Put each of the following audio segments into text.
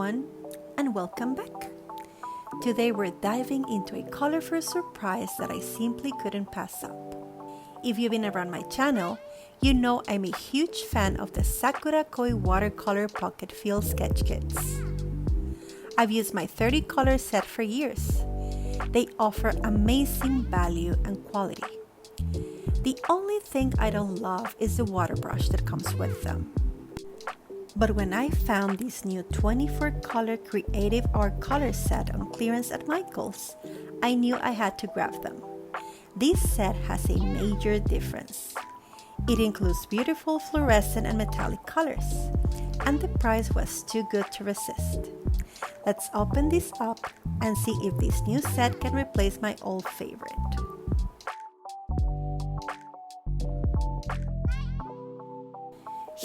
everyone, and welcome back. Today we're diving into a colorful surprise that I simply couldn't pass up. If you've been around my channel, you know I'm a huge fan of the SAKURA Koi Watercolor Pocket Fill Sketch Kits. I've used my 30 color set for years. They offer amazing value and quality. The only thing I don't love is the water brush that comes with them. But when I found this new 24 color Creative Watercolor set on clearance at Michael's, I knew I had to grab them. This set has a major difference. It includes beautiful fluorescent and metallic colors, and the price was too good to resist. Let's open this up and see if this new set can replace my old favorite.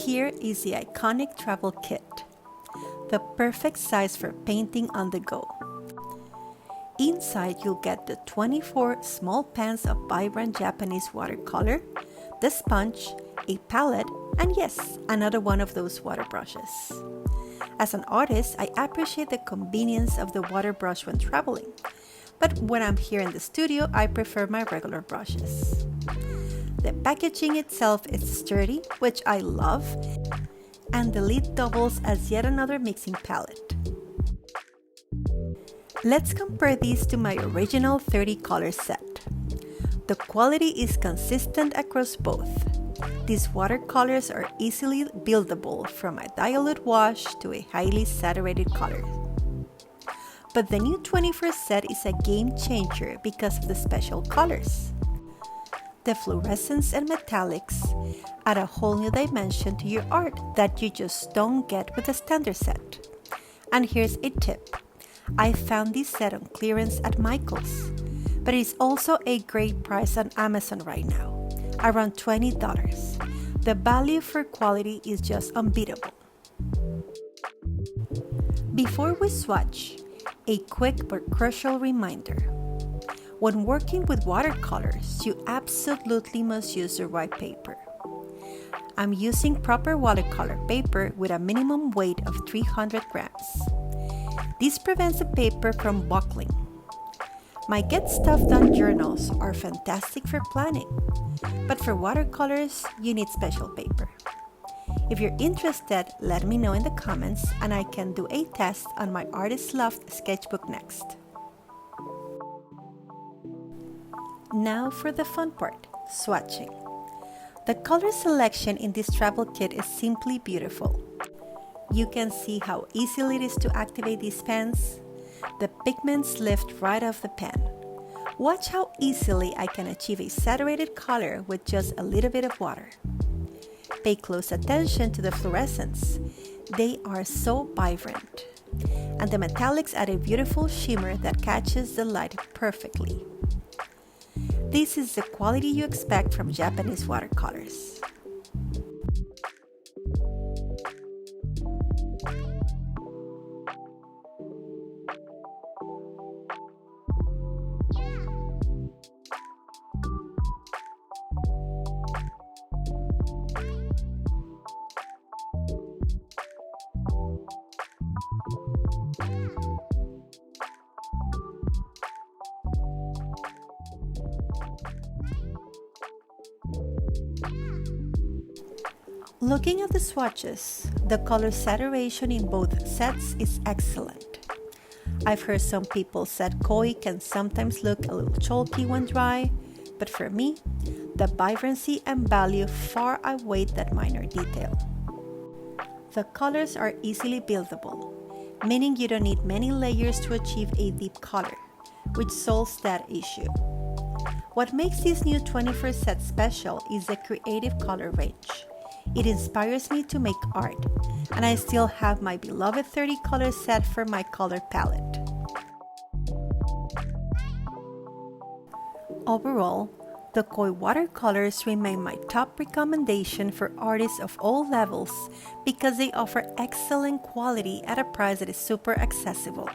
Here is the iconic travel kit, the perfect size for painting on the go. Inside you'll get the 24 small pans of vibrant Japanese watercolor, the sponge, a palette, and yes, another one of those water brushes. As an artist, I appreciate the convenience of the water brush when traveling, but when I'm here in the studio, I prefer my regular brushes. The packaging itself is sturdy, which I love, and the lid doubles as yet another mixing palette. Let's compare these to my original 30 color set. The quality is consistent across both. These watercolors are easily buildable from a dilute wash to a highly saturated color. But the new 21st set is a game changer because of the special colors. The fluorescents and metallics add a whole new dimension to your art that you just don't get with a standard set. And here's a tip. I found this set on clearance at Michael's, but it's also a great price on Amazon right now, around $20. The value for quality is just unbeatable. Before we swatch, a quick but crucial reminder. When working with watercolors, you absolutely must use the right paper. I'm using proper watercolor paper with a minimum weight of 300 grams. This prevents the paper from buckling. My Get Stuff Done journals are fantastic for planning, but for watercolors, you need special paper. If you're interested, let me know in the comments and I can do a test on my Artist Loft sketchbook next. Now for the fun part, swatching. The color selection in this travel kit is simply beautiful. You can see how easily it is to activate these pens. The pigments lift right off the pen. Watch how easily I can achieve a saturated color with just a little bit of water. Pay close attention to the fluorescents. They are so vibrant. And the metallics add a beautiful shimmer that catches the light perfectly. This is the quality you expect from Japanese watercolors. Looking at the swatches, the color saturation in both sets is excellent. I've heard some people said Koi can sometimes look a little chalky when dry, but for me, the vibrancy and value far outweigh that minor detail. The colors are easily buildable, meaning you don't need many layers to achieve a deep color, which solves that issue. What makes this new 21st set special is the creative color range. It inspires me to make art, and I still have my beloved 30 color set for my color palette. Overall, the Koi watercolors remain my top recommendation for artists of all levels because they offer excellent quality at a price that is super accessible.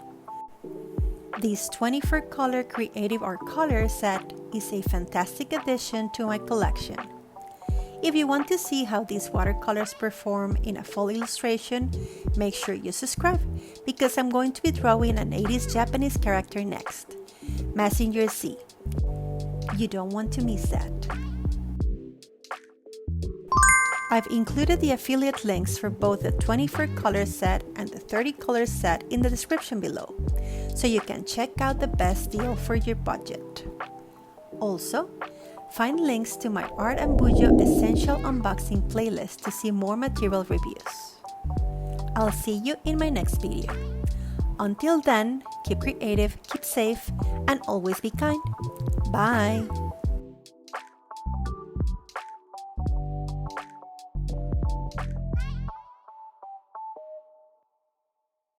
This 24 color Creative Watercolor set is a fantastic addition to my collection. If you want to see how these watercolors perform in a full illustration, make sure you subscribe because I'm going to be drawing an 80s Japanese character next. Messenger Z. You don't want to miss that. I've included the affiliate links for both the 24 color set and the 30 color set in the description below, so you can check out the best deal for your budget. Also, find links to my Art and Bujo Essential Unboxing playlist to see more material reviews. I'll see you in my next video. Until then, keep creative, keep safe, and always be kind. Bye!